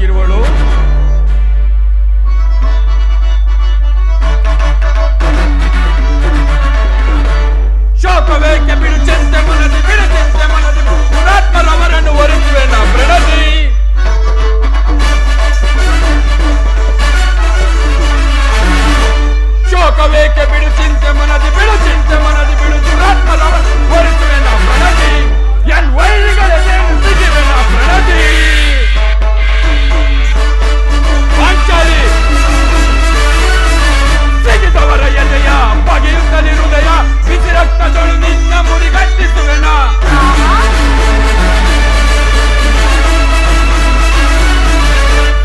ಆಗಿರುವಳು. ಶೋಕವೇಕೆ ಬಿಡು ಚಿಂತೆ ಮನದಿ, ಬಿಡು ಚಿಂತೆ ಮನದಿ, ಪುರಾತ್ಮರವರನ್ನು ಒರೆಸುವೆ ನಾ ಪ್ರಣತಿ. ಶೋಕವೇಕೆ ಬಿಡು ಚಿಂತೆ ಮನದಿ, ಬಿಡು ಚಿಂತೆ ಮನದಿ, ಬಿಡು ದುರಾತ್ಮರವ ಒರೆಸುವೆ ನಾ ಪ್ರಣತಿ. ಎನ್ ವೈರಿಗಳೇನು ಸಿಗಿವೆ ನಾ ಪ್ರಣತಿ. ಪಾಂಚಾಲಿ ಸಿಗಿದವರ ಎದೆಯ ಬಗೆಯುತ್ತಲಿ ಹೃದಯ, ಬಿಸಿ ರಕ್ತದೊಳು ನಿನ್ನ ಮುಡಿಗಟ್ಟಿಸುವೆನ.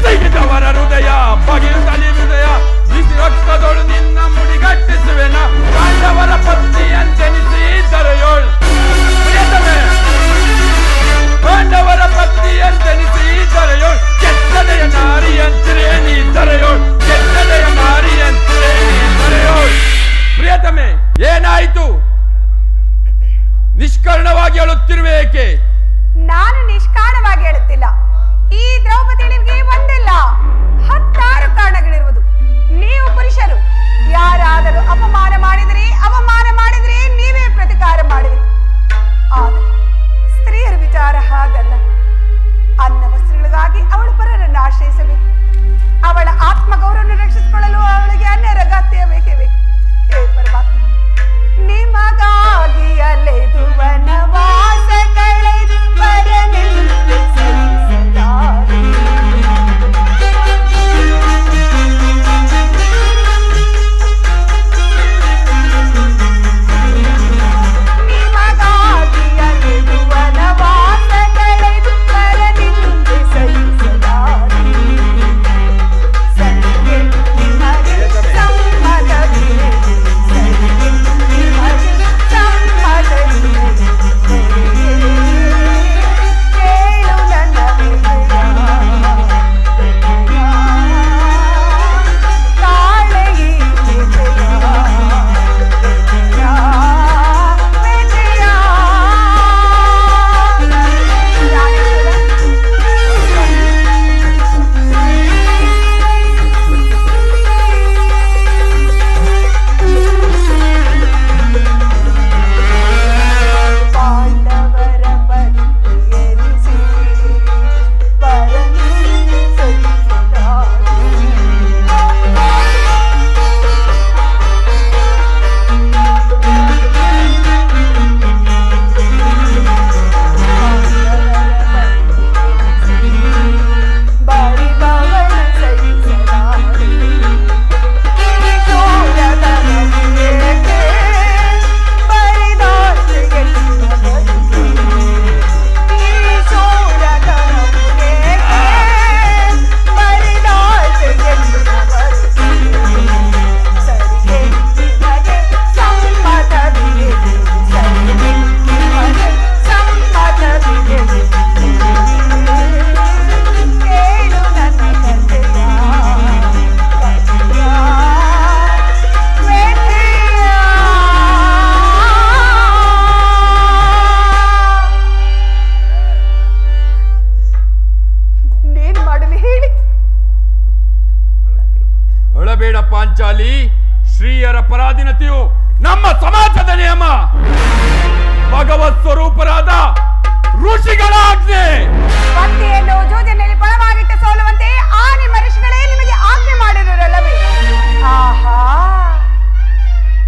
ಸಿಗಿದವರ ಹೃದಯ ಬಗೆಯುತ್ತಲಿ ಹೃದಯ, ಬಿಸಿ ರಕ್ತದೊಳು ನಿನ್ನ ಮುಡಿಗಟ್ಟಿಸುವೆನ. ಪಾಂಡವರ ಪತ್ನಿಯಂತೆನಿಸಿ ದರೆಯೋಳ್ ಪ್ರಿಯತಮೆ, ಪಾಂಡವರ ಪತ್ನಿಯಂತೆನಿಸಿ ದರೆಯೋಳ್. ಕೆಟ್ಟದೆಯ ನಾರಿಯಂತಿರೇ ನೀ ದರೆಯೋಳ್, ಕೆಟ್ಟದೆಯ ನಾರಿಯಂತಿರೇ ನೀ ದರೆಯೋಳ್. ಪ್ರಿಯತಮೆ, ಏನಾಯಿತು? ನಿಷ್ಕರ್ಣವಾಗಿ ಅಳುತ್ತಿರುವೆ ಏಕೆ? ನಾನು ನಿಷ್ಕಾರಣವಾಗಿ ಹೇಳುತ್ತಿಲ್ಲ. ಈ ದ್ರೌಪದಿಗೆ ಒಂದಿಲ್ಲ 10 ಕಾರಣಗಳಿರುವುದು. ನೀವು ಪುರುಷರು ಯಾರಾದರೂ ಅವಮಾನ ಮಾಡಿದರೆ ನೀವೇ ಪ್ರತಿಕಾರ ಮಾಡಿದ್ರಿ. ಆದರೆ ಸ್ತ್ರೀಯರ ವಿಚಾರ ಹಾಗಲ್ಲ. ಅನ್ನ ವಸ್ತ್ರಗಳಿಗಾಗಿ ಅವಳು ಪರರನ್ನು ಆಶ್ರಯಿಸಬೇಕು. ಅವಳ ಆತ್ಮಗೌರವವನ್ನು ರಕ್ಷಿಸಿಕೊಳ್ಳಲು ಅವಳಿಗೆ ಅನ್ಯರ ಅಗತ್ಯ ಬೇಕೇ ಬೇಕು. ಹೇ ಪರಮಾತ್ಮ, ನಿಮಗಾಗಿ ಅಲೆದು ವನವಾಸ ಕಳೆದು ಪರನೆಂದು ಸಹಿಸಲಾರೆ. ನಿಮಗಾಗಿ ಅಲೆದು ವನವಾಸ ಕಳೆದು ಪರನೆಂದು ಸಹಿಸಲಾರೆ. ಸರಿಗೆ ನಿಮಗೆ ಸಮ್ಮತವಿದೆ, ಸರಿಗೆ ನಿಮಗೆ ಸಮ್ಮತವಿದೆ. ಕೇಳು ನನ್ನ ಕಾಳೆ ಈ ವಿಜಯ, ಪಾಂಡವರ ಪತ್ನಿಯರಿಸಿ ಪರನು ಸಹಿಸಿದಾರೆ. ಬಾರಿ ಬಾವಳ ಸಹಿಸಲಾರೆ. ಈ ಶೂರತನವು ಏಕೆ ಬರಿದಾಸೆಗೆಲ್ಲ ಬದುಕು. ಈ ಶೂರತನವು ಏಕೆ ಬರಿದಾಸೆಗೆಲ್ಲ ಬದುಕು. ಸರಿಗೆ ನಿಮಗೆ ಸಮ್ಮತವಿದೆ, ಸರಿಗೆ ನಿಮಗೆ ಸಮ್ಮತವಿದೆ. ಕೇಳು ನನ್ನ ಕಥೆಯ ನೀನು ಮಾಡಲಿ ಹೇಳಿ. ಅಳಬೇಡ ಪಾಂಚಾಲಿ. ಶ್ರೀಯರ ಪರಾಧೀನತೆಯು ನಮ್ಮ ಸಮಾಜದ ನಿಯಮ. ಭಗವತ್ ಸ್ವರೂಪರಾದ ಋಷಿಗಳ ಆಜ್ಞೆ. ಪತಿಯನ್ನು ಜೂಜಿನಲ್ಲಿ ಪಣವಾಗಿಟ್ಟು ಸೋಲುವಂತೆ ಆ ನಿಮ್ಮ ಋಷಿಗಳೇ ನಿಮಗೆ ಆಜ್ಞೆ ಮಾಡಿರಲ್ಲವೇ? ಆಹಾ,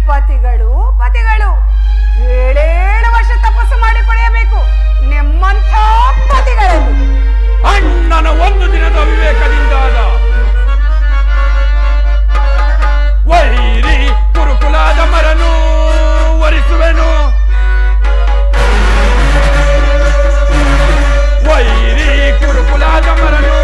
ಪತಿಗಳು 7 ವರ್ಷ ತಪಸ್ಸು ಮಾಡಿ ಪಡೆಯಬೇಕು ನಿಮ್ಮಂಥ ಪತಿಗಳನ್ನು. ಅಣ್ಣನ ಒಂದು ದಿನದ ವಿವೇಕದಿಂದಾದ ವೈರಿ ಕುರುಕುಲಾದ ಮರನು ವರಿಸುವೆನು. ವೈರಿ ಕುರುಕುಲಾದ ಮರನು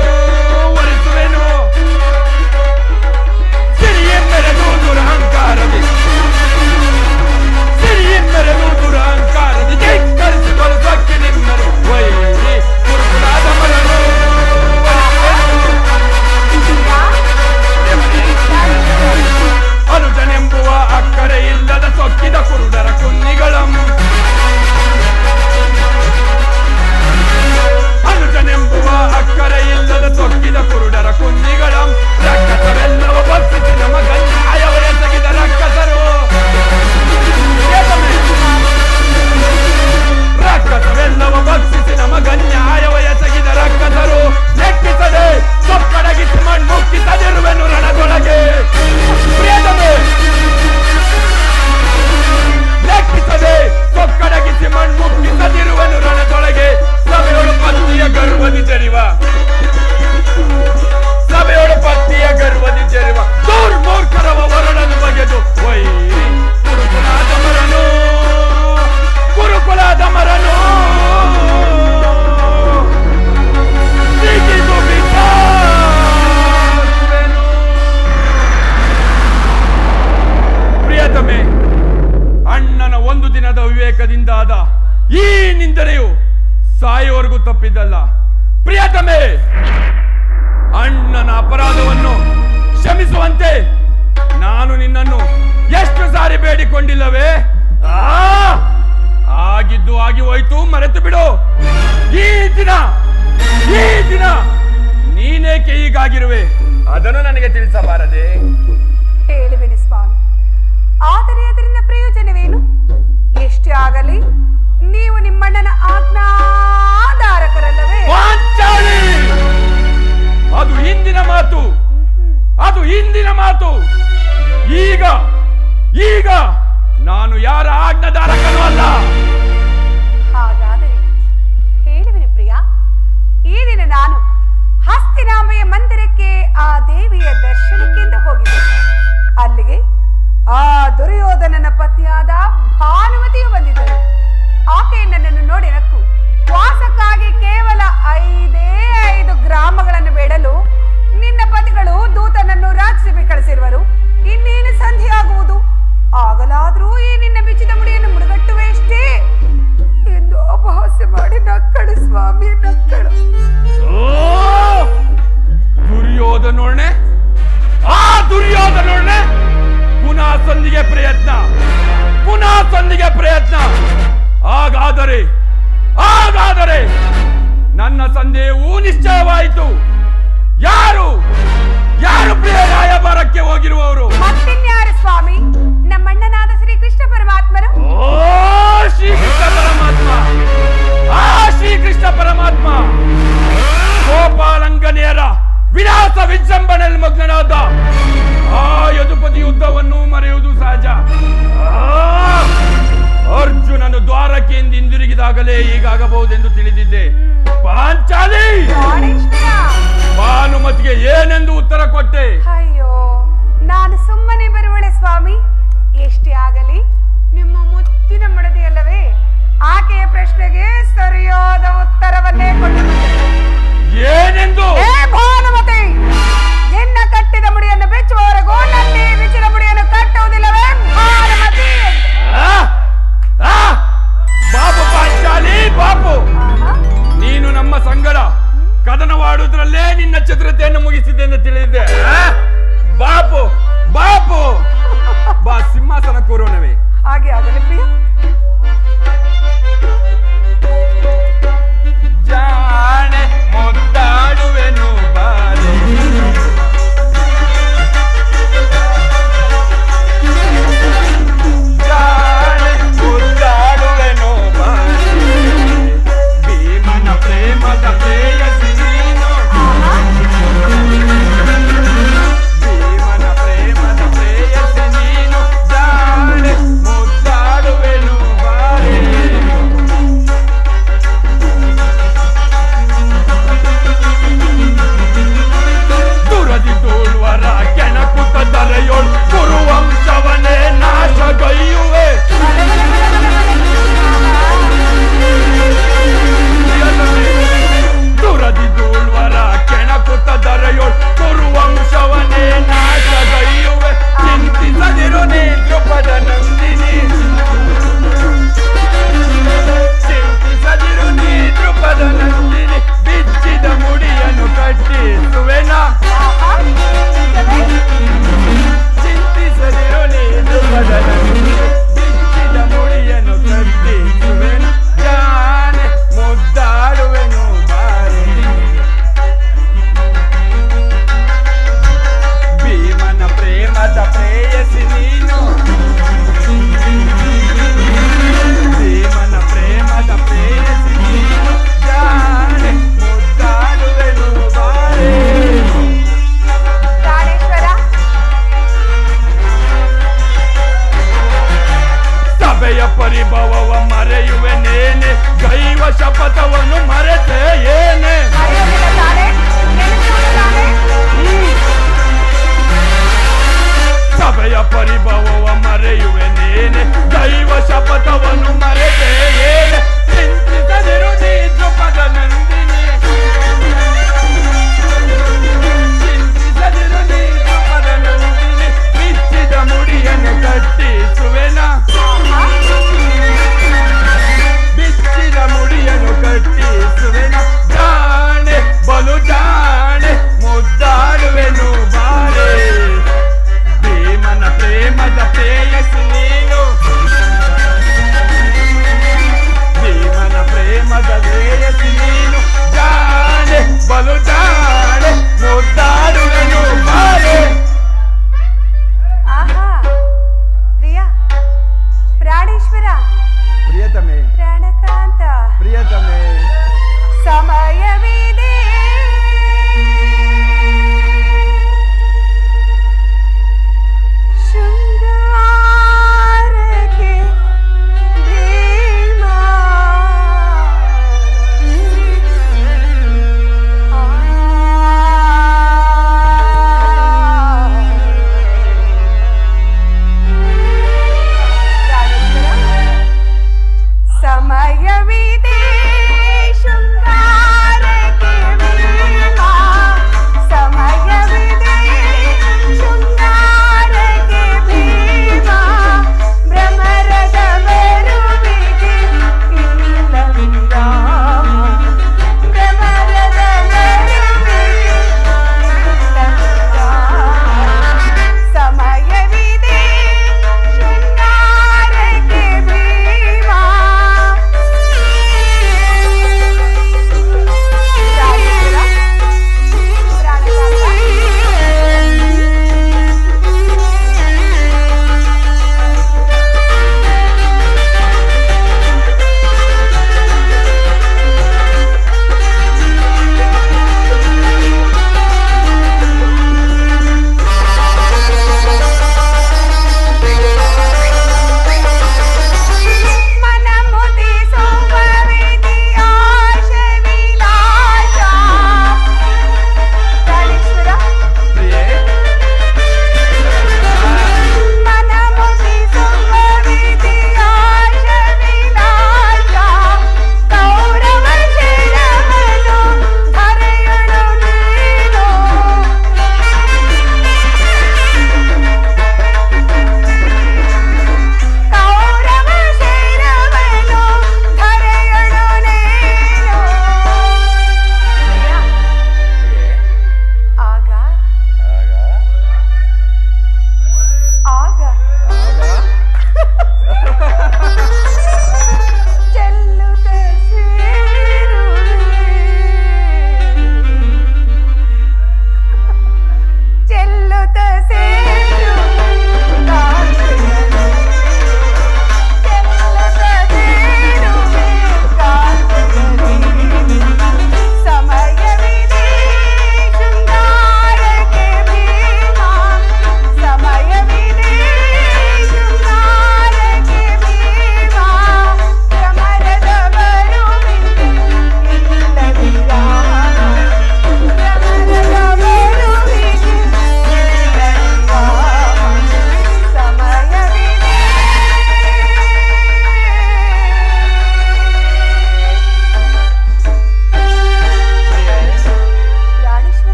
ತಪ್ಪಿದ್ದಲ್ಲ. ಪ್ರಿಯತಮೆ, ಅಣ್ಣನ ಅಪರಾಧವನ್ನು ಕ್ಷಮಿಸುವಂತೆ ನಾನು ನಿನ್ನನ್ನು ಎಷ್ಟು ಸಾರಿ ಬೇಡಿಕೊಂಡಿಲ್ಲವೇ? ಆಗಿದ್ದು ಆಗಿ ಹೋಯ್ತು, ಮರೆತು ಬಿಡು. ಈ ದಿನ ನೀನೇಕೆ ಹೀಗಾಗಿರುವೆ ಅದನ್ನು ನನಗೆ ತಿಳಿಸಬಾರದೆ? ಹೇಳುವೆನು ಸ್ವಾಮಿ, ಆದರೆ ಅದರಿಂದ ಪ್ರಯೋಜನವೇನು? ಎಷ್ಟೇ ಆಗಲಿ ನೀವು ನಿಮ್ಮಣ್ಣನ ಆಜ್ಞಾಧಾರಕರಲ್ಲವೇ? ಪಾಂಚಾಲಿ, ಅದು ಹಿಂದಿನ ಮಾತು. ಈಗ ನಾನು ಯಾರ ಆಜ್ಞಾಧಾರಕನೂ ಅಲ್ಲ. ಹಾಗಾದರೆ ಹೇಳುವೆನು ಪ್ರಿಯ, ಈ ದಿನ ನಾನು ಹಸ್ತಿನಾಂಬೆಯ ಮಂದಿರಕ್ಕೆ ಆ ದೇವಿಯ ದರ್ಶನಕ್ಕೆಂದು ಹೋಗಿದ್ದೆ. ಅಲ್ಲಿಗೆ ಆ ದುರ್ಯೋಧನನ ಪತ್ನಿಯಾದ ಭಾನುಮತಿಯು ಬಂದಿದ್ದರು. ಆಕೆ ನನ್ನನ್ನು ನೋಡಿ ನಕ್ಕು, ವಾಸಕ್ಕಾಗಿ ಕೇವಲ 5 ಗ್ರಾಮಗಳನ್ನು ಬೇಡಲು ನಿನ್ನ ಪತಿಗಳು ದೂತನನ್ನು ರಾಜ್ಯಸಭೆ ಕಳಿಸಿರುವರು. ಇನ್ನೇನು ಸಂಧಿಯಾಗುವುದು, ಆಗಲಾದರೂ ಈ ನಿನ್ನ ಬಿಚ್ಚಿದ ಮುಡಿಯನ್ನು ಮುಡುಗಟ್ಟುವೆಷ್ಟೇ ಎಂದು ಅಪಹಾಸ್ಯ ಮಾಡಿ ನಕ್ಕಳು ಸ್ವಾಮಿ, ನಕ್ಕಳು. ದುರ್ಯೋಧನೋರ್ಣೆ ಪುನಃ ಸಂಧಿಗೆ ಪ್ರಯತ್ನ. ಹಾಗಾದರೆ ನನ್ನ ಸಂದೇಹವು ನಿಶ್ಚಯವಾಯಿತು. ಯಾರು ಪ್ರಿಯ ರಾಯಭಾರಕ್ಕೆ ಹೋಗಿರುವವರು? ಮತ್ತಿನ್ಯಾರು ಸ್ವಾಮಿ, ನಮ್ಮಣ್ಣನಾದ ಶ್ರೀಕೃಷ್ಣ ಪರಮಾತ್ಮರು. ಶ್ರೀಕೃಷ್ಣ ಪರಮಾತ್ಮ ಗೋಪಾಲಂಗನೆಯರ ವಿಲಾಸ ವಿಜೃಂಭಣೆಯಲ್ಲಿ ಮಗ್ನನಾದ ಆ ಯದುಪತಿ ಯುದ್ಧವನ್ನು ಮರೆಯುವುದು ಸಹಜ. ಅರ್ಜುನನು ದ್ವಾರಕೆಯಿಂದ ಹಿಂದಿರುಗಿದಾಗಲೇ ಹೀಗಾಗಬಹುದೆಂದು ತಿಳಿದಿದ್ದೆ. ಪಾಂಚಾಲಿ, ಭಾನುಮತಿಗೆ ಏನೆಂದು ಉತ್ತರ ಕೊಟ್ಟೆ? ಅಯ್ಯೋ, ನಾನು ಸುಮ್ಮನೆ ಬರುವಳೆ ಸ್ವಾಮಿ. ಎಷ್ಟೇ ಆಗಲಿ ನಿಮ್ಮ ಮುತ್ತಿನ ಮಡದಿಯಲ್ಲವೇ? ಆಕೆಯ ಪ್ರಶ್ನೆಗೆ ಸರಿಯಾದ ಉತ್ತರವನ್ನೇ ಕೊಟ್ಟು ಏನೆಂದು? ಭಾನುಮತಿ, ನಿನ್ನ ಕಟ್ಟಿದ ಮುಡಿಯನ್ನು ಬೆಚ್ಚುವವರೆಗೂ ನನ್ನೇ ಬಿಚ್ಚಿದ ಮುಡಿಯನ್ನು ಕಟ್ಟುವುದಿಲ್ಲವೇ ಭಾನುಮತಿ? ಬಾಪು ಪಾಂಚಾಲಿ, ಬಾಪು, ನೀನು ನಮ್ಮ ಸಂಗಡ ಕದನವಾಡುವುದರಲ್ಲೇ ನಿನ್ನ ಚತುರತೆಯನ್ನು ಮುಗಿಸಿದೆ ಎಂದು ತಿಳಿದಿದ್ದೆ. ಬಾಪು ಬಾ, ಸಿಂಹಾಸನ ಕೂರೋಣವೇ? ಹಾಗೆ ಆಗಲಿ ಪ್ರಿಯ. ಜಾಣೆ ಮುದ್ದಾಡುವೆನು ಬಾರೆ, ಜಾಣೆ ಮುದ್ದಾಡುವೆನು ಬಾರೆ, ಭೀಮನ ಪ್ರೇಮದ ಪ್ರೇಯಸಿ ನೀನು, ಭೀಮನ ಪ್ರೇಮದ ಪ್ರೇಯಸಿ ನೀನು, ಜಾಣೆ ಮುದ್ದಾಡುವೆನು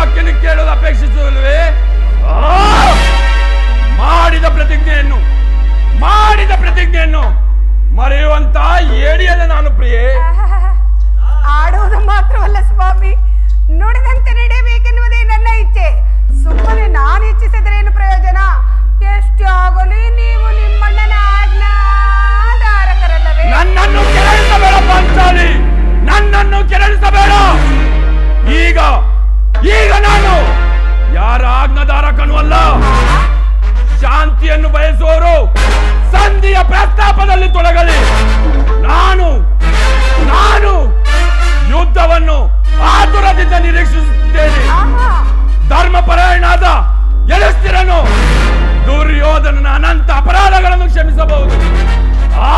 ಮಾತಿನ ಕೇಳಲು ಅಪೇಕ್ಷಿಸುವಲ್ವೇ? ಮಾಡಿದ ಪ್ರತಿಜ್ಞೆಯನ್ನು ಮರೆಯುವಂತ ಏಡಿಯಲ್ಲ ನಾನು ಪ್ರಿಯೆ. ಆಡುವುದು ಮಾತ್ರವಲ್ಲ ಸ್ವಾಮಿ, ನುಡಿದಂತೆ ನಡೆಯಬೇಕೆನ್ನುವುದೇ ನನ್ನ ಇಚ್ಛೆ. ಸುಮ್ಮನೆ ನಾನು ಇಚ್ಛಿಸಿದ್ರೇನು ಪ್ರಯೋಜನ? ಎಷ್ಟೇ ಆಗಲಿ ನೀವು ನಿಮ್ಮಣ್ಣನ ಆಜ್ಞಾಧಾರಕರಲ್ಲವೇ? ನನ್ನನ್ನು ಕೆರಳಿಸಬೇಡ ಪಾಂಚಾಲಿ, ನನ್ನನ್ನು ಕೆರಳಿಸಬೇಡ. ಈಗ ನಾನು ಯಾರ ಆಜ್ಞಾಧಾರಕನೂ ಅಲ್ಲ. ಶಾಂತಿಯನ್ನು ಬಯಸುವವರು ಸಂಧಿಯ ಪ್ರಸ್ತಾಪದಲ್ಲಿ ತೊಡಗಲಿ. ನಾನು ಯುದ್ಧವನ್ನು ಆತುರದಿಂದ ನಿರೀಕ್ಷಿಸುತ್ತೇನೆ. ಧರ್ಮಪರಾಯಣಾದ ಯಧಿಷ್ಠಿರನು ದುರ್ಯೋಧನನ ಅನಂತ ಅಪರಾಧಗಳನ್ನು ಕ್ಷಮಿಸಬಹುದು.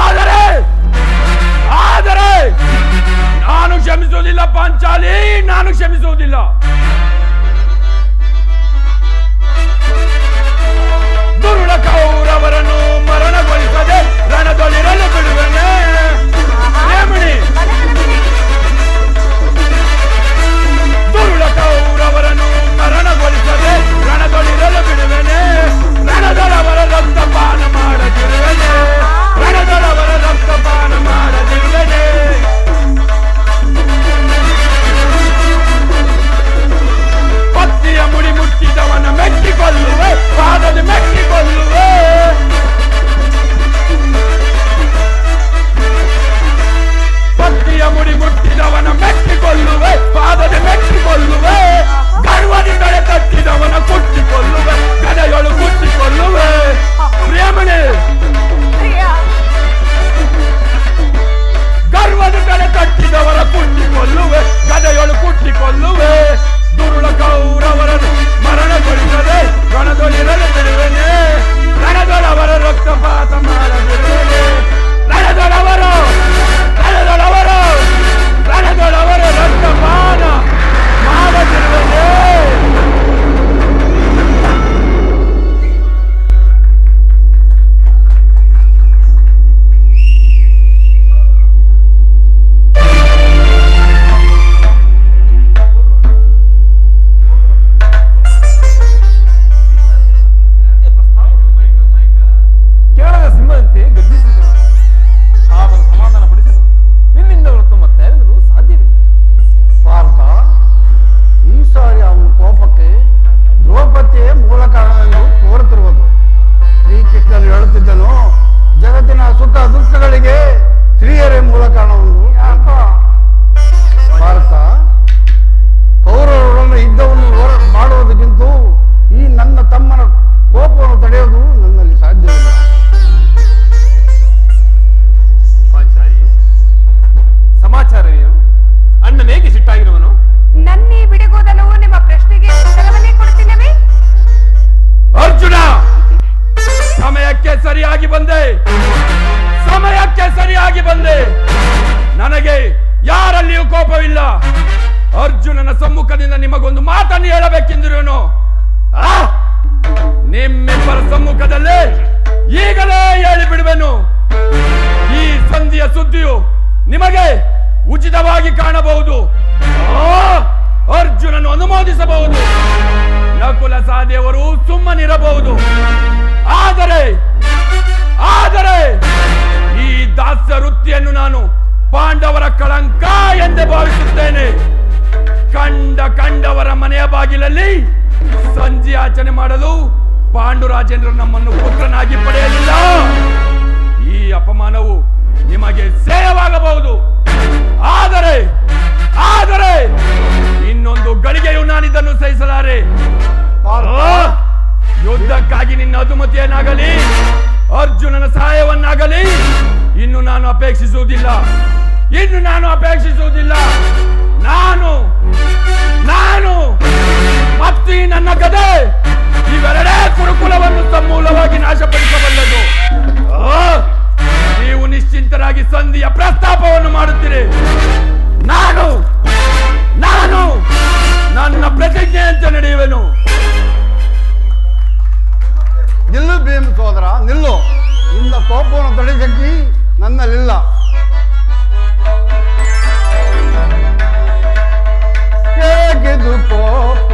ಆದರೆ ನಾನು ಕ್ಷಮಿಸುವುದಿಲ್ಲ ಪಾಂಚಾಲಿ, ನಾನು ಕ್ಷಮಿಸುವುದಿಲ್ಲ. ದುರುಳ ಕೌರವರನ್ನು ಮರಣಗೊಳಿಸದೆ ರಣದೊಳಿರಲು ಬಿಡುವೆನೆ. ದುರುಳ ಕೌರವರನ್ನು ಮರಣಗೊಳಿಸದೆ ರಣದೊಳಿರಲು ಬಿಡುವೆನೆ. ರಣದೊಳವರ ರಕ್ತಪಾನ ಮಾಡದಿರುವೆನೆ. ರಣದೊಳವರ ರಕ್ತಪಾನ ಮಾಡದಿರುವೆನೆ. ಪತ್ತಿಯ ಮುಡಿ ಮುಟ್ಟಿದವನ ಮೆಟ್ಟಿಕೊಳ್ಳುವೆ, ಪಾದದ ಮೆಟ್ಟಿಕೊಳ್ಳುವೆ. ಪತ್ತಿಯ ಮುಡಿ ಮುಟ್ಟಿದವನ ಮೆಟ್ಟಿಕೊಳ್ಳುವೆ, ಪಾದದ ಮೆಟ್ಟಿಕೊಳ್ಳುವೆ. ಗರ್ವದಿಂದಲೇ ತಟ್ಟಿದವನ ಕುಟ್ಟಿಕೊಳ್ಳುವೆ, ಗದೆಗಳು ಕುಟ್ಟಿಕೊಳ್ಳುವೆ. ಪ್ರೇಮಣೆ, ಗರ್ವದಿಂದಲೇ ತಟ್ಟಿದವರ ಕುಟ್ಟಿಕೊಳ್ಳುವೆ, ಗದೆಗಳು ಕುಟ್ಟಿಕೊಳ್ಳುವೆ. ದುರುಳ ಕೌರವರನ್ನು ಮರಣಗೊಳಿಸದೆ ರಣದೊಳಿರಲು ಬಿಡುವೆನೆ. ರಣದೊಳವರ ರಕ್ತಪಾತ ಮಾಡಬಿಡುವೆನೆ. ರಣದೊಳವರ ರಕ್ತಪಾನ ಮಾಡದಿರುವೆನೆ. ಸರಿಯಾಗಿ ಬಂದೆ. ನನಗೆ ಯಾರಲ್ಲಿಯೂ ಕೋಪವಿಲ್ಲ. ಅರ್ಜುನನ ಸಮ್ಮುಖದಿಂದ ನಿಮಗೊಂದು ಮಾತನ್ನು ಹೇಳಬೇಕೆಂದಿರುವನು. ನಿಮ್ಮಿಬ್ಬರ ಸಮ್ಮುಖದಲ್ಲೇ ಈಗಲೇ ಹೇಳಿಬಿಡುವೆನು. ಈ ಸಂಧಿಯ ಸುದ್ದಿಯು ನಿಮಗೆ ಉಚಿತವಾಗಿ ಕಾಣಬಹುದು. ಅರ್ಜುನನು ಅನುಮೋದಿಸಬಹುದು, ನಕುಲ ಸಹದೇವರು ಸುಮ್ಮನಿರಬಹುದು. ಆದರೆ ಈ ದಾಸ್ಯ ವೃತ್ತಿಯನ್ನು ನಾನು ಪಾಂಡವರ ಕಳಂಕ ಎಂದೇ ಭಾವಿಸುತ್ತೇನೆ. ಕಂಡವರ ಮನೆಯ ಬಾಗಿಲಲ್ಲಿ ಸಂಜೆ ಆಚರಣೆ ಮಾಡಲು ಪಾಂಡುರಾಜೇಂದ್ರ ನಮ್ಮನ್ನು ಪುತ್ರನಾಗಿ ಪಡೆಯಲಿಲ್ಲ. ಈ ಅಪಮಾನವು ನಿಮಗೆ ಶ್ರೇಯವಾಗಬಹುದು. ಆದರೆ ಇನ್ನೊಂದು ಗಳಿಗೆಯೂ ನಾನಿದನ್ನು ಸಹಿಸಲಾರೆ. ಯುದ್ಧಕ್ಕಾಗಿ ನಿನ್ನ ಅನುಮತಿಯನ್ನಾಗಲಿ ಅರ್ಜುನನ ಸಹಾಯವನ್ನಾಗಲಿ ಇನ್ನು ನಾನು ಅಪೇಕ್ಷಿಸುವುದಿಲ್ಲ. ನಾನು ಮತ್ತು ನನ್ನ ಗದೆ ಇವೆರಡೇ ಕುರುಕುಲವನ್ನು ಸಮೂಲವಾಗಿ ನಾಶಪಡಿಸಬಲ್ಲದು. ನೀವು ನಿಶ್ಚಿಂತರಾಗಿ ಸಂಧಿಯ ಪ್ರಸ್ತಾಪವನ್ನು ಮಾಡುತ್ತೀರಿ. ನಾನು ನನ್ನ ಪ್ರತಿಜ್ಞೆಯಂತೆ ನಡೆಯುವೆನು. ನಿಲ್ಲು ಭೀಮ್ ಸೋದರ, ನಿಲ್ಲು. ನಿನ್ನ ಕೋಪವನ್ನು ತಡೆಸಕ್ಕಿ ನನ್ನಲ್ಲಿಲ್ಲ. ಹೇಗಿದು ಕೋಪ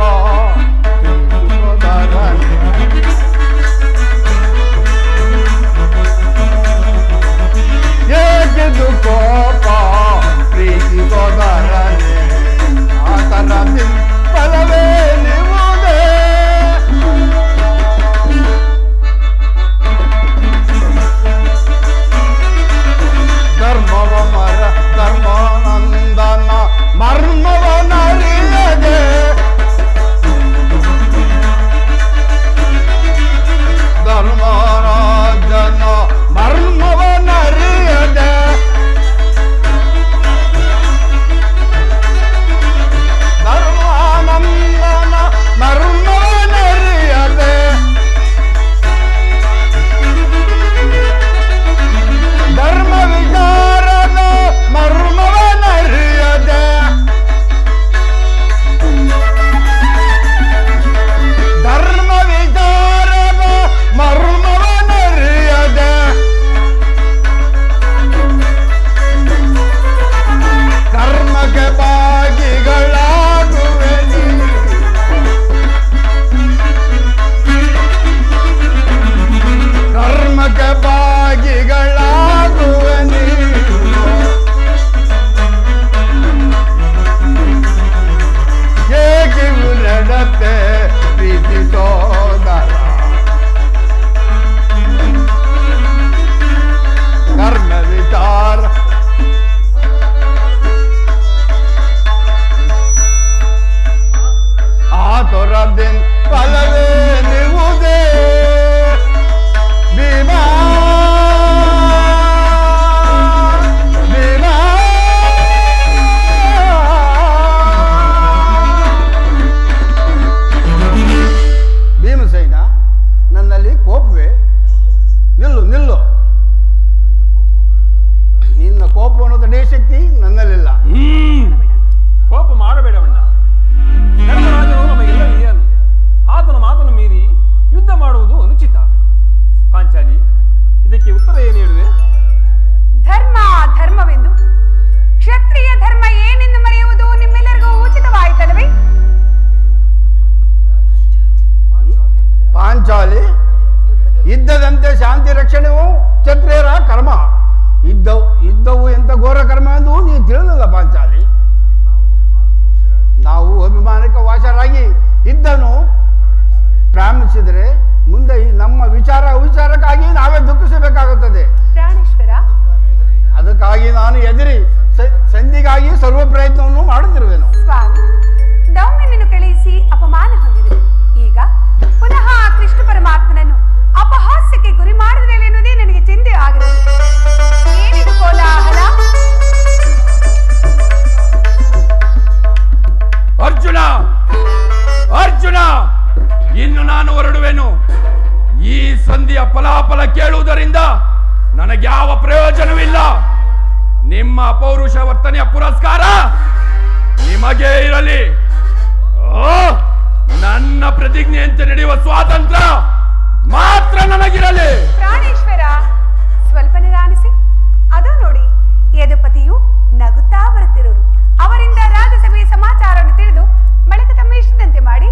ಸಂಧಿಯ ಫಲಾಫಲ ಕೇಳುವುದರಿಂದ ನನಗ್ಯಾವ ಪ್ರಯೋಜನವಿಲ್ಲ. ನಿಮ್ಮ ಪೌರುಷ ವರ್ತನೆಯ ಪುರಸ್ಕಾರ ನಿಮಗೇ ಇರಲಿ. ನನ್ನ ಪ್ರತಿಜ್ಞೆಯಂತೆ ನಡೆಯುವ ಸ್ವಾತಂತ್ರ್ಯ ಮಾತ್ರ ನನಗಿರಲಿ. ಪ್ರಾಣೇಶ್ವರ, ಸ್ವಲ್ಪ ನಿಧಾನಿಸಿ. ಅದು ನೋಡಿ, ಯದುಪತಿಯು ನಗುತ್ತಾ ಬರುತ್ತಿರುವರು. ಅವರಿಂದ ರಾಜ್ಯಸಭೆಯ ಸಮಾಚಾರವನ್ನು ತಿಳಿದು ಬಳಿಕ ತಮ್ಮ ಇಷ್ಟದಂತೆ ಮಾಡಿ.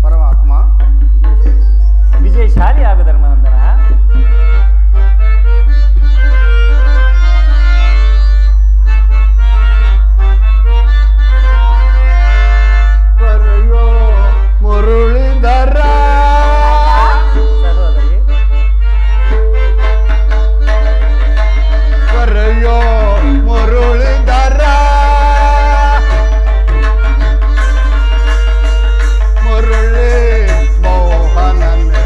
ಪರಮಾತ್ಮ ವಿಜಯಶಾಲಿ ಆಗು ಧರ್ಮನಂದನ. ಬರೆಯೋ ಮುರುಳಿಧರ ಸಹೋದರಿ, ಬರೆಯೋ ಮುರುಳಿಧರ ಮುರುಳಿ ಮೋಹನನೇ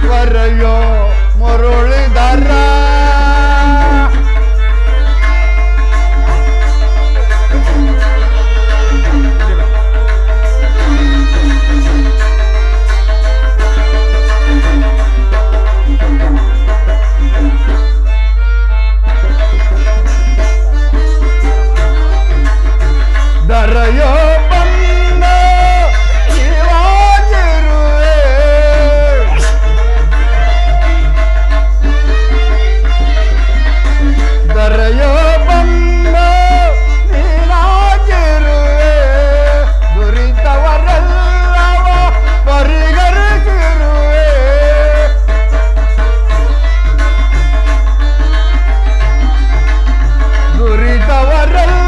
ಬರೆಯೋ ಮುರುಳಿಧರ ದರೆಯೋ ಬಂದ ಶಿವಾಜಿರುವೆ ದರೆಯೋ ಬಂದ ನೀನಾಗಿರುವೆ ದುರಿತವರೆಲ್ಲವ ಪರಿಗರಿಸಿರುವೆ ದುರಿತವರೆಲ್ಲ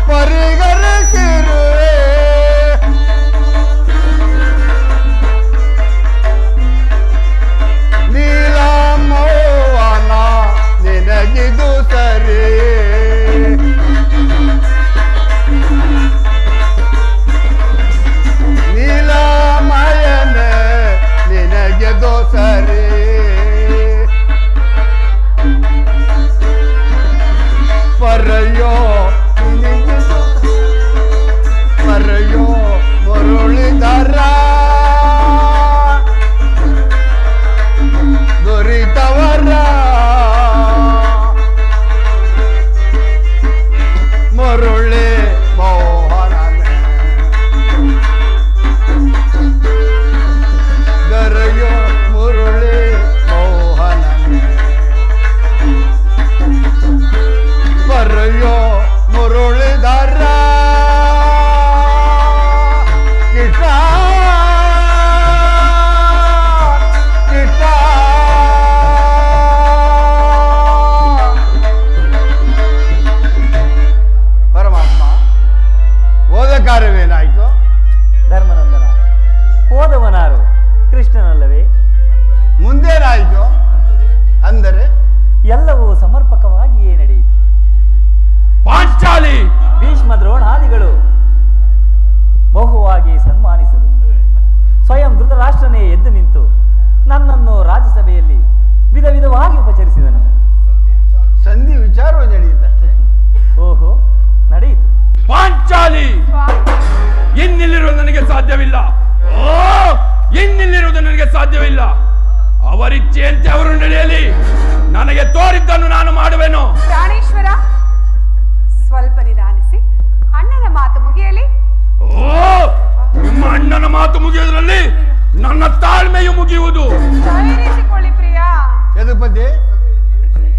ಪರಿಗರಿಸಿರುವೆ ನೀಲಮೋಹನ ನಿನಗಿದು ಸರಿ ನೀಲಮಯನೆ ನಿನಗೆದು ಸರಿ ಪರಯೋ ಮರೆಯೋ ಮುರುಳಿಧರ ದುರಿತವರ ಮುರುಳಿ ಮೋಹನನೇ ದರೆಯೋ ಮುರುಳಿ ಮೋಹನನೇ ಬರೆಯೋ ಮುರುಳಿಧರ ಪರಮಾತ್ಮ ಹೋದ ಕಾರ್ಯವೇನಾಯಿತು? ಧರ್ಮನಂದನ, ಹೋದವನಾರು ಕೃಷ್ಣನಲ್ಲವೇ? ಮುಂದೇನಾಯಿತು? ಅಂದರೆ ಎಲ್ಲವೂ ಸಮರ್ಪಕವಾಗಿಯೇ ನಡೆಯಿತು. ಪಾಂಚಾಲಿ ಭೀಷ್ಮ ದ್ರೋಣಾದಿಗಳು ಬಹುವಾಗಿ ಸನ್ಮಾನಿಸಲು ಸ್ವಯಂ ಧೃತರಾಷ್ಟ್ರನೇ ಎದ್ದು ನಿಂತು ನನ್ನನ್ನು ರಾಜ್ಯಸಭೆಯಲ್ಲಿ ವಿಧ ವಿಧವಾಗಿ ಉಪಚರಿಸಿದನು. ಸಂಧಿ ವಿಚಾರವೇ ನಡೆಯುತ್ತಷ್ಟೇ. ಓಹೋ, ನಡೆಯಿತು. ಪಾಂಚಾಲಿ ಇನ್ನಿಲ್ಲಿರುವುದು ನನಗೆ ಸಾಧ್ಯವಿಲ್ಲ. ಇನ್ನಿಲ್ಲಿರುವುದು ನನಗೆ ಸಾಧ್ಯವಿಲ್ಲ. ಅವರಿಚ್ಛೆಯಂತೆ ಅವರು ನಡೆಯಲಿ. ನನಗೆ ತೋರಿದ್ದನ್ನು ನಾನು ಮಾಡುವೆನು. ಪ್ರಾಣೇಶ್ವರ, ಸ್ವಲ್ಪ ನಿಧಾನಿಸಿ. ಅಣ್ಣನ ಮಾತು ಮುಗಿಯಲಿ. ನಿಮ್ಮ ಅಣ್ಣನ ಮಾತು ಮುಗಿಯುವುದರಲ್ಲಿ ನನ್ನ ತಾಳ್ಮೆಯು ಮುಗಿಯುವುದು. ಧೈರ್ಯಿಸಿಕೊಳ್ಳಿ ಪ್ರಿಯ. ಯದುಪತಿ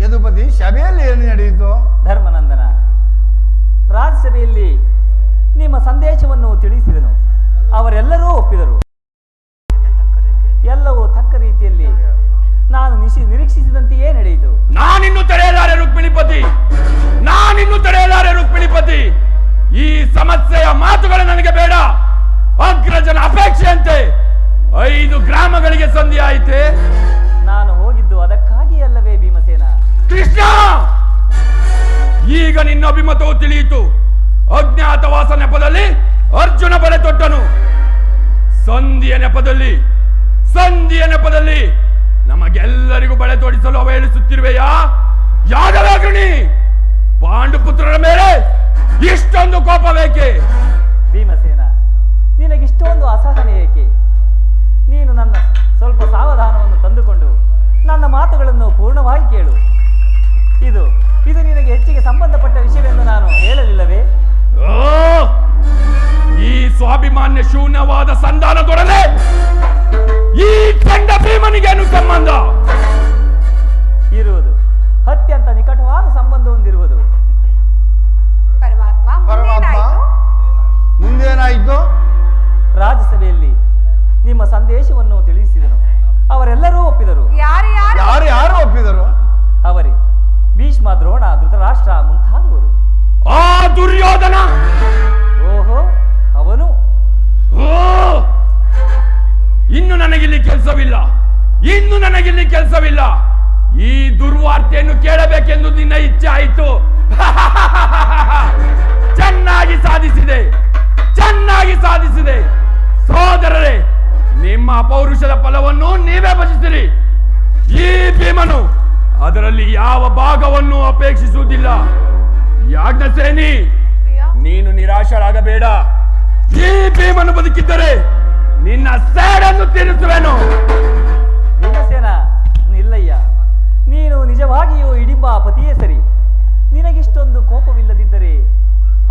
ಯದುಪತಿ ಸಭೆಯಲ್ಲಿ ಏನು ನಡೆಯಿತು? ಧರ್ಮನಂದನ, ರಾಜ್ಯಸಭೆಯಲ್ಲಿ ನಿಮ್ಮ ಸಂದೇಶವನ್ನು ತಿಳಿಸಿದನು. ಅವರೆಲ್ಲರೂ ಒಪ್ಪಿದರು. ಎಲ್ಲವೂ ತಕ್ಕ ರೀತಿಯಲ್ಲಿ ನಾನು ನಿರೀಕ್ಷಿಸಿದಂತೆಯೇ ನಡೆಯಿತು. ನಾನಿನ್ನು ತಡೆಯಲಾರೆ ರುಕ್ಮಿಣಿಪತಿ, ನಾನಿನ್ನು ತಡೆಯಲಾರೆ ರುಕ್ಮಿಣಿಪತಿ. ಈ ಸಮಸ್ಯೆಯ ಮಾತುಗಳು ನನಗೆ ಬೇಡ. ಅಗ್ರಜನ ಅಪೇಕ್ಷೆಯಂತೆ 5 ಗ್ರಾಮಗಳಿಗೆ ಸಂಧಿ ಆಯಿತೆ. ನಾನು ಹೋಗಿದ್ದು ಅದಕ್ಕಾಗಿ ಅಲ್ಲವೇ ಭೀಮಸೇನ? ಕೃಷ್ಣ, ಈಗ ನಿನ್ನ ಅಭಿಮತವು ತಿಳಿಯಿತು. ಅಜ್ಞಾತವಾಸ ನೆಪದಲ್ಲಿ ಅರ್ಜುನ ಬಲೆ ತೊಟ್ಟನು. ಸಂಧಿಯ ನೆಪದಲ್ಲಿ ನಮಗೆಲ್ಲರಿಗೂ ಬಳೆ ತೊಡಿಸಲು ಅವಹೇಳಿಸುತ್ತಿರುವೆಯಾ ಯಾದವಾಗ್ರಣಿ? ಪಾಂಡುಪುತ್ರರ ಮೇಲೆ ಇಷ್ಟೊಂದು ಕೋಪ ಬೇಕೆ? ಭೀಮಸೇನ, ನಿನಗಿಷ್ಟೊಂದು ಅಸಹನೆ ಏಕೆ? ನೀನು ನನ್ನ ಸ್ವಲ್ಪ ಸಾವಧಾನವನ್ನು ತಂದುಕೊಂಡು ನನ್ನ ಮಾತುಗಳನ್ನು ಪೂರ್ಣವಾಗಿ ಕೇಳು. ಇದು ನಿನಗೆ ಹೆಚ್ಚಿಗೆ ಸಂಬಂಧಪಟ್ಟ ವಿಷಯವೆಂದು ನಾನು ಹೇಳಲಿಲ್ಲವೇ? ಈ ಸ್ವಾಭಿಮಾನ್ಯ ಶೂನ್ಯವಾದ ಸಂಧಾನದೊಡನೆ ಈ ಕಂಡ ಭೀಮನಿಗೇನು ಸಂಬಂಧ ಇರುವುದು? ಅತ್ಯಂತ ನಿಕಟವಾದ ಸಂಬಂಧ ಹೊಂದಿರುವುದು. ಪರಮಾತ್ಮ ಮುಂದೇನಾಯಿತು? ರಾಜ್ಯಸಭೆಯಲ್ಲಿ ನಿಮ್ಮ ಸಂದೇಶವನ್ನು ತಿಳಿಸಿದನು. ಅವರೆಲ್ಲರೂ ಒಪ್ಪಿದರು. ಯಾರು ಒಪ್ಪಿದರು? ಅವರೇ ಭೀಷ್ಮ, ದ್ರೋಣ, ಧೃತರಾಷ್ಟ್ರ ಮುಂತಾದವರು. ಆ ದುರ್ಯೋಧನ, ಓಹೋ, ಅವನು ಇನ್ನು ನನಗಿಲ್ಲಿ ಕೆಲಸವಿಲ್ಲ. ಈ ದುರ್ವಾರ್ತೆಯನ್ನು ಕೇಳಬೇಕೆಂದು ನಿನ್ನ ಇಚ್ಛೆ ಆಯಿತು. ಚೆನ್ನಾಗಿ ಸಾಧಿಸಿದೆ ಸಹೋದರರೇ. ನಿಮ್ಮ ಅಪೌರುಷದ ಫಲವನ್ನು ನೀವೇ ಭಜಿಸಿರಿ. ಈ ಭೀಮನು ಅದರಲ್ಲಿ ಯಾವ ಭಾಗವನ್ನು ಅಪೇಕ್ಷಿಸುವುದಿಲ್ಲ. ಯಾಜ್ಞಸೇನಿ, ನೀನು ನಿರಾಶರಾಗಬೇಡ. ಈ ಭೀಮನು ಬದುಕಿದ್ದರೆ ನಿನ್ನ ಸೇಡನ್ನು ತೀರಿಸುವೆನು. ಭೀಮಸೇನ, ನಿಲ್ಲಯ್ಯ. ನೀನು ನಿಜವಾಗಿಯೂ ಹಿಡಿಂಬ ಪತಿಯೇ ಸರಿ. ನಿನಗಿಷ್ಟೊಂದು ಕೋಪವಿಲ್ಲದಿದ್ದರೆ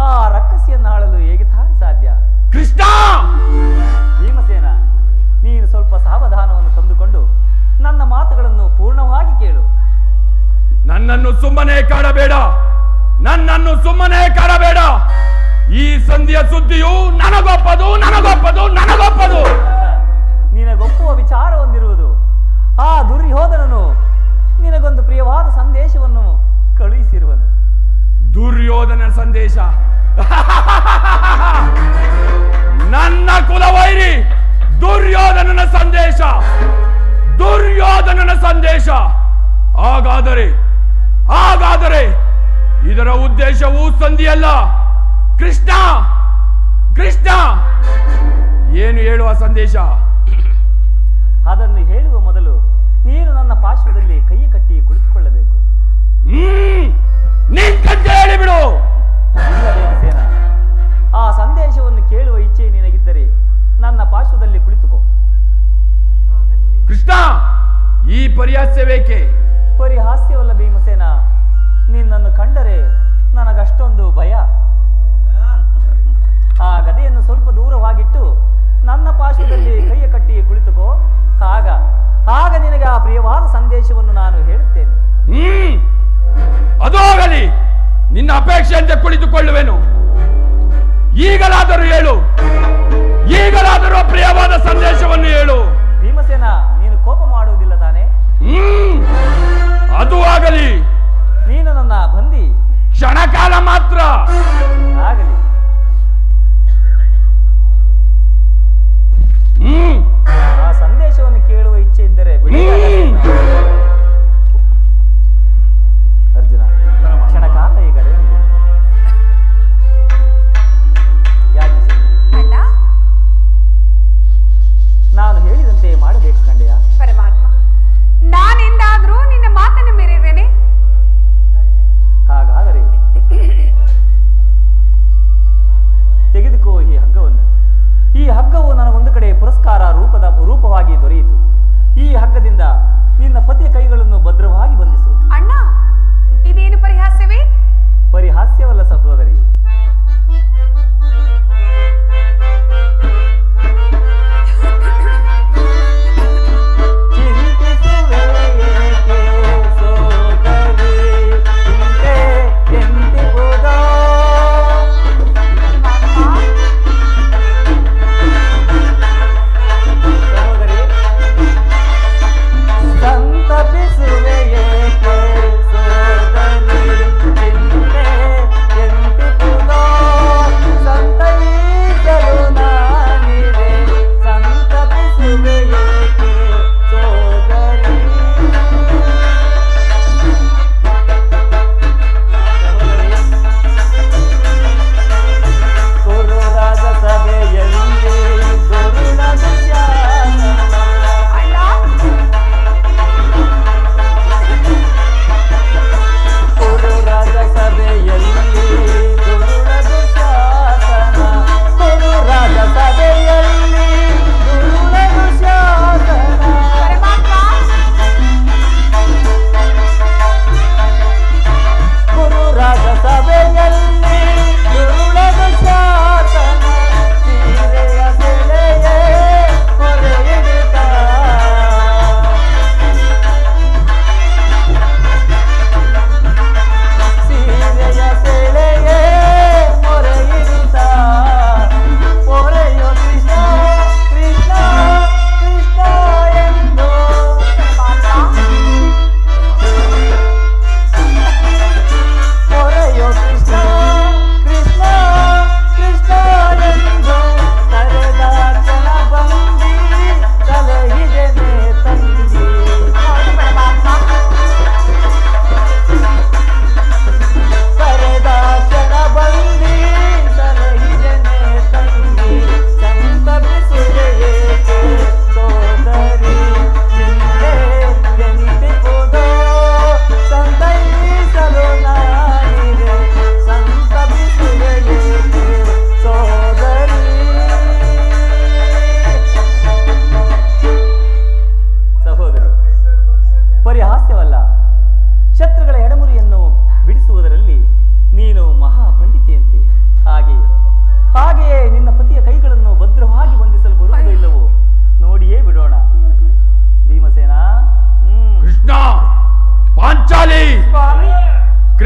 ಆ ರಕ್ಕಸಿಯನ್ನು ಆಳಲು ಹೇಗೆ ತಾನೇ ಸಾಧ್ಯ? ಕೃಷ್ಣ! ಭೀಮಸೇನ, ನೀನು ಸ್ವಲ್ಪ ಸಾವಧಾನವನ್ನು ತಂದುಕೊಂಡು ನನ್ನ ಮಾತುಗಳನ್ನು ಪೂರ್ಣವಾಗಿ ಕೇಳು. ನನ್ನನ್ನು ಸುಮ್ಮನೆ ಕಾಡಬೇಡ. ಈ ಸಂಧಿಯ ಸುದ್ದಿಯು ನನಗೊಪ್ಪದು. ನಿನಗೊಪ್ಪುವ ವಿಚಾರ ಹೊಂದಿರುವುದು. ಆ ದುರ್ಯೋಧನನು ನಿನಗೊಂದು ಪ್ರಿಯವಾದ ಸಂದೇಶವನ್ನು ಕಳುಹಿಸಿರುವನು. ದುರ್ಯೋಧನ ಸಂದೇಶ? ನನ್ನ ಕುಲವೈರಿ ದುರ್ಯೋಧನನ ಸಂದೇಶ. ಹಾಗಾದರೆ ಇದರ ಉದ್ದೇಶವು ಸಂಧಿಯಲ್ಲ. ಕೃಷ್ಣ, ಏನು ಹೇಳುವ ಸಂದೇಶ? ಅದನ್ನು ಹೇಳುವ ಮೊದಲು ನೀನು ನನ್ನ ಪಾರ್ಶ್ವದಲ್ಲಿ ಕೈ ಕಟ್ಟಿ ಕುಳಿತುಕೊಳ್ಳಬೇಕು. ನಿಂತಂತೆ ಹೇಳಿಬಿಡು. ಇಲ್ಲ ಭೀಮಸೇನ, ಆ ಸಂದೇಶವನ್ನು ಕೇಳುವ ಇಚ್ಛೆ ನಿನಗಿದ್ದರೆ ನನ್ನ ಪಾರ್ಶ್ವದಲ್ಲಿ ಕುಳಿತುಕೋ. ಕೃಷ್ಣ, ಈ ಪರಿಹಾಸ್ಯವೇಕೆ? ಪರಿಹಾಸ್ಯವಲ್ಲ ಭೀಮಸೇನ, ನಿನ್ನನ್ನು ಕಂಡರೆ ನನಗಷ್ಟೊಂದು ಭಯ. ಆ ಗದೆಯನ್ನು ಸ್ವಲ್ಪ ದೂರವಾಗಿಟ್ಟು ನನ್ನ ಪಾರ್ಶ್ವದಲ್ಲಿ ಕೈಯ ಕಟ್ಟಿ ಕುಳಿತುಕೋ. ಆಗ ನಿನಗೆ ಆ ಪ್ರಿಯವಾದ ಸಂದೇಶವನ್ನು ನಾನು ಹೇಳುತ್ತೇನೆ. ಅದು ಆಗಲಿ. ನಿನ್ನ ಅಪೇಕ್ಷೆಯಂತೆ ಕುಳಿತುಕೊಳ್ಳುವೆನು. ಈಗಲಾದರೂ ಹೇಳು. ಪ್ರಿಯವಾದ ಸಂದೇಶವನ್ನು ಹೇಳು. ಭೀಮಸೇನ, ನೀನು ಕೋಪ ಮಾಡುವುದಿಲ್ಲ ತಾನೆ? ಅದು ಆಗಲಿ. ನೀನು ನನ್ನ ಬಂದಿ. ಕ್ಷಣಕಾಲ ಮಾತ್ರ. ಆಗಲಿ. ಆ ಸಂದೇಶವನ್ನು ಕೇಳುವ ಇಚ್ಛೆ ಇದ್ದರೆ ಅರ್ಜುನ, ಕ್ಷಣಕಾಲ ಈಗ ನಾನು ಹೇಳಿದಂತೆ ಮಾಡಬೇಕು ಕಂಡೆಯ.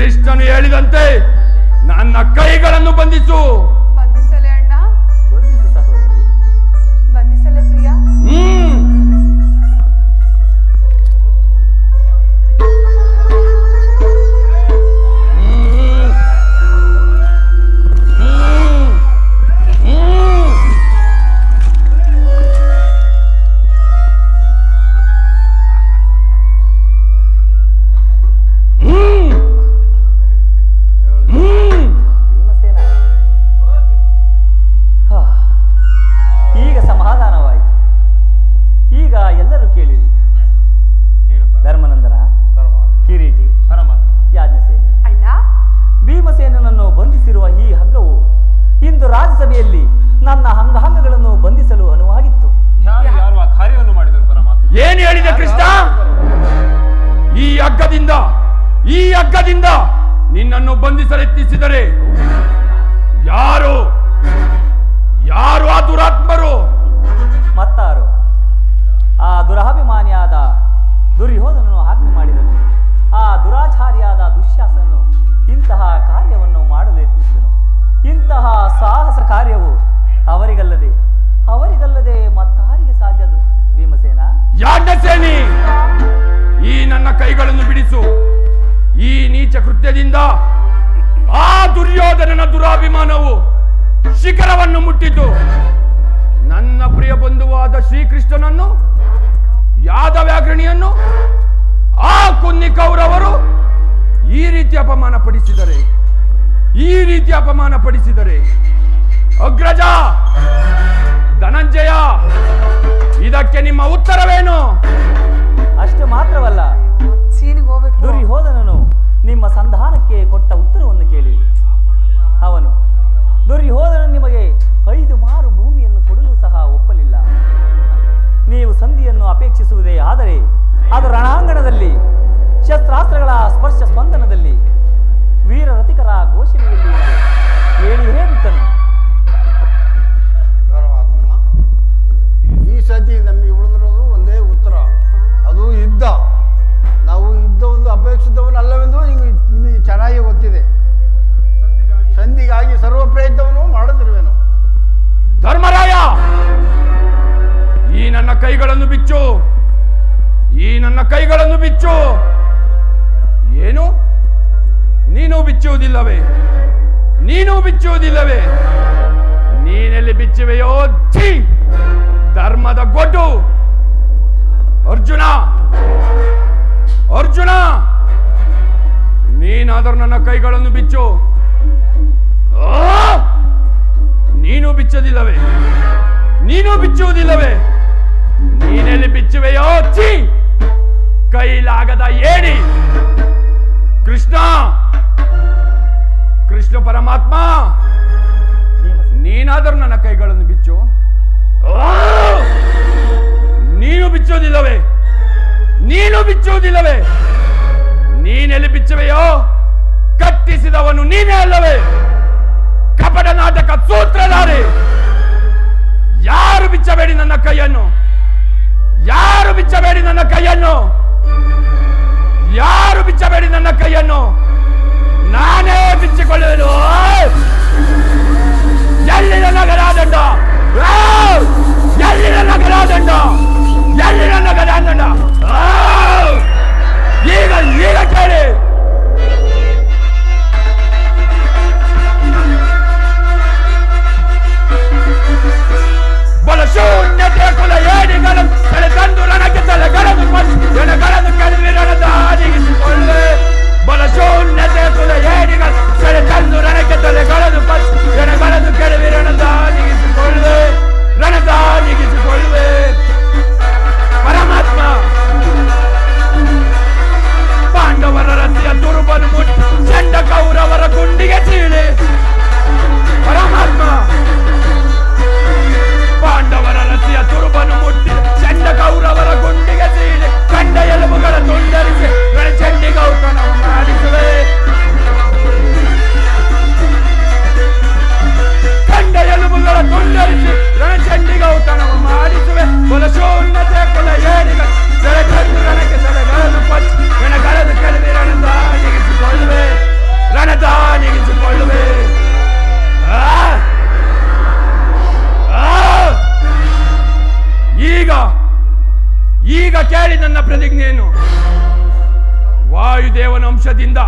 ಕೃಷ್ಣನು ಹೇಳಿದಂತೆ ನನ್ನ ಕೈಗಳನ್ನು ಬಂಧಿಸು. ಬಂಧಿಸಲೇ ಅಣ್ಣ, ಬಂಧಿಸು ಸಹೋದರಿ. ಬಂಧಿಸಲೇ ಪ್ರಿಯ. ಭೀಮಸೇನ, ಈಗ ಸಮಾಧಾನವಾಯಿತು. ಈಗ ಎಲ್ಲರೂ ಕೇಳಿರಿ. ಧರ್ಮನಂದನ, ಕಿರೀಟಿ, ಯಾಜ್ಞಸೇನಿ, ಅಣ್ಣ, ಭೀಮಸೇನನನ್ನು ಬಂಧಿಸಿರುವ ಈ ಹಗ್ಗವು ಇಂದು ರಾಜ್ಯಸಭೆಯಲ್ಲಿ ನನ್ನ ಅಂಗಾಂಗಗಳನ್ನು ಬಂಧಿಸಲು ಅನುವಾಗಿತ್ತು. ಯಾರು ಆ ಕಾರ್ಯವನ್ನು ಮಾಡಿದರು ಪರಮಾತ್ಮ? ಏನು ಹೇಳಿದೆ ಕೃಷ್ಣ? ಈ ಹಗ್ಗದಿಂದ ನಿನ್ನನ್ನು ಬಂಧಿಸಲೆತ್ತಿಸಿದರೆ ಯಾರು ಆ ದುರಾತ್ಮರು? ಮತ್ತಾರು? ಆ ದುರಭಿಮಾನಿಯಾದ ದುರ್ಯೋಧನನು ಆಜ್ಞೆ ಮಾಡಿದನು. ಆ ದುರಾಚಾರಿಯಾದ ದುಶ್ಯಾಸನನು ಇಂತಹ ಕಾರ್ಯವನ್ನು ಮಾಡಲು ಯತ್ನಿಸಿದನು. ಇಂತಹ ಸಾಹಸ ಕಾರ್ಯವು ಅವರಿಗಲ್ಲದೆ ಮತ್ತಾರಿಗೆ ಸಾಧ್ಯ? ಭೀಮಸೇನ, ಯಾಜ್ಞಸೇನಿ, ಈ ನನ್ನ ಕೈಗಳನ್ನು ಬಿಡಿಸು. ಈ ನೀಚ ಕೃತ್ಯದಿಂದ ಆ ದುರ್ಯೋಧನನ ದುರಾಭಿಮಾನವು ಶಿಖರವನ್ನು ಮುಟ್ಟಿತು. ನನ್ನ ಪ್ರಿಯ ಬಂಧುವಾದ ಶ್ರೀಕೃಷ್ಣನನ್ನು, ಯಾದವ್ಯಾಗ್ರಣಿಯನ್ನು, ಆ ಕುನ್ನಿ ಕೌರವರು ಈ ರೀತಿ ಅಪಮಾನ ಪಡಿಸಿದರೆ ಅಗ್ರಜ ಧನಂಜಯ, ಇದಕ್ಕೆ ನಿಮ್ಮ ಉತ್ತರವೇನು? ಅಷ್ಟು ಮಾತ್ರವಲ್ಲ, ಸೀನಿಗೆ ಹೋಗ್ಬೇಕು. ದುರ್ಯೋಧನನು ನಿಮ್ಮ ಸಂಧಾನಕ್ಕೆ ಕೊಟ್ಟ ಉತ್ತರವನ್ನು ಕೇಳಿ. ಅವನು ದುರ್ಯೋಧನ ನಿಮಗೆ 5 ಮಾರು ಭೂಮಿಯನ್ನು ಕೊಡಲು ಸಹ ಒಪ್ಪಲಿಲ್ಲ. ನೀವು ಸಂಧಿಯನ್ನು ಅಪೇಕ್ಷಿಸುವುದೇ ಆದರೆ ಅದು ರಣಾಂಗಣದಲ್ಲಿ ಶಸ್ತ್ರಾಸ್ತ್ರಗಳ ಸ್ಪರ್ಶ ಸ್ಪಂದನದಲ್ಲಿ ವೀರ ರತಿಕರ ಘೋಷಣೆಯಲ್ಲಿ ಹೇಳಿಯೇ ಬಿಟ್ಟನು. ಪರಮಾತ್ಮ, ಈ ಸತಿ ನಮಗೆ ಉಳಿದಿರೋದು ಒಂದೇ ಉತ್ತರ, ಅದು ಯುದ್ಧ. ನಾವು ಯುದ್ಧವನ್ನು ಅಪೇಕ್ಷಿತವನ್ನು ಅಲ್ಲವೆಂದು ನಿಮಗೆ ಚೆನ್ನಾಗಿ ಗೊತ್ತಿದೆ. ಸಂಧಿಗಾಗಿ ಸರ್ವ ಪ್ರಯತ್ನವನ್ನು ಮಾಡುತ್ತಿರುವೆನು. ಧರ್ಮರಾಯ, ಈ ನನ್ನ ಕೈಗಳನ್ನು ಬಿಚ್ಚು. ಏನು? ನೀನು ಬಿಚ್ಚುವುದಿಲ್ಲವೇ? ನೀನೆಲ್ಲಿ ಬಿಚ್ಚುವೆಯೋ? ಛೀ, ಧರ್ಮದ ಗೊಡ್ಡು! ಅರ್ಜುನ, ನೀನಾದರೂ ನನ್ನ ಕೈಗಳನ್ನು ಬಿಚ್ಚು. ನೀನು ಬಿಚ್ಚುವುದಿಲ್ಲವೇ? ನೀನೆಲ್ಲಿ ಬಿಚ್ಚುವೆಯೋ? ಛೀ, ಕೈಲಾಗದ ಏಡಿ! ಕೃಷ್ಣ ಪರಮಾತ್ಮ, ನೀನಾದರೂ ನನ್ನ ಕೈಗಳನ್ನು ಬಿಚ್ಚು. ನೀನು ಬಿಚ್ಚುವುದಿಲ್ಲವೇ? ನೀನೆಲ್ಲಿ ಬಿಚ್ಚುವೆಯೋ? ಕಟ್ಟಿಸಿದವನು ನೀನೇ ಅಲ್ಲವೇ? ಕಪಟ ನಾಟಕ ಸೂತ್ರಧಾರಿ! ಯಾರು ಬಿಚ್ಚಬೇಡಿ ನನ್ನ ಕೈಯನ್ನು! ಯಾರು ಬಿಚ್ಚಬೇಡಿ ನನ್ನ ಕೈಯನ್ನು! ನಾನೇ ಬಿಚ್ಚಿಕೊಳ್ಳುವೆನು. ಎಲ್ಲಿ ನನ್ನ ಗದಾದಂಡ? ಈಗ ಕೇಳಿ. ಬಲಶೂನ್ಯತೆ ಕುಲ ಏಡಿಗಳು ತಂದು ರಣಕ್ಕೆ ತಲೆಗಳನ್ನು ಎಣಗಳನ್ನು ಕೆಡವಿ ರಣದ ಹಾದಿಗಿಸಿಕೊಳ್ಳೆ. ಬಲಶೂನ್ಯತೆ ಕುಲ ಏಡಿಗಳು ತಂದು ರಣಕ್ಕೆ ತಲೆಗಳನ್ನು ಎಣಗಳನ್ನು ಕೆಡವಿ ರಣದ ಹಾದಿಗಿಸಿಕೊಳ್ಳೆ. ಪರಮಾತ್ಮ, ಪ್ರತಿಜ್ಞೆಯನ್ನು ವಾಯುದೇವನ ಅಂಶದಿಂದ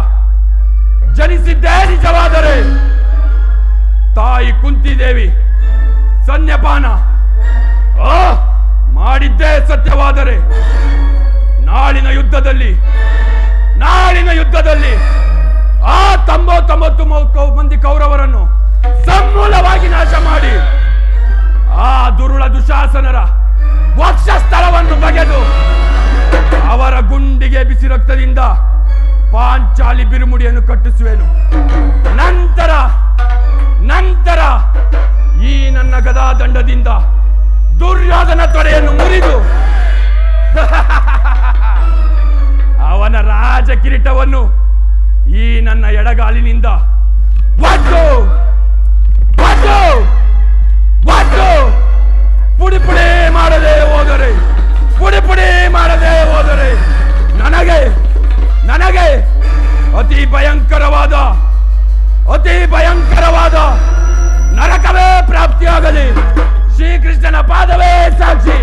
ಜನಿಸಿದ್ದೇ ನಿಜವಾದರೆ ತಾಯಿ ಕುಂತಿದೇವಿ ಸನ್ಯಪಾನ ಮಾಡಿದ್ದೇ ಸತ್ಯವಾದರೆ ನಾಳಿನ ಯುದ್ಧದಲ್ಲಿ ಆ 99 ಮಂದಿ ಕೌರವರನ್ನು ಸಮೂಲವಾಗಿ ನಾಶ ಮಾಡಿ ಆ ದುರುಳ ದುಶಾಸನರ ವಕ್ಷಸ್ಥಳವನ್ನು ಬಗೆದು ಅವರ ಗುಂಡಿಗೆ ಬಿಸಿ ರಕ್ತದಿಂದ ಪಾಂಚಾಲಿ ಬಿರುಮುಡಿಯನ್ನು ಕಟ್ಟಿಸುವೆನು. ನಂತರ ಈ ನನ್ನ ಗದಾದಂಡದಿಂದ ದುರ್ಯೋಧನ ತೊಡೆಯನ್ನು ಮುರಿದು ಅವನ ರಾಜ ಕಿರೀಟವನ್ನು ಈ ನನ್ನ ಎಡಗಾಲಿನಿಂದ ಪುಡಿ ಮಾಡದೆ ಹೋದರೆ ನನಗೆ ಅತಿ ಭಯಂಕರವಾದ ನರಕವೇ ಪ್ರಾಪ್ತಿಯಾಗಲಿ. ಶ್ರೀಕೃಷ್ಣನ ಪಾದವೇ ಸಾಕ್ಷಿ.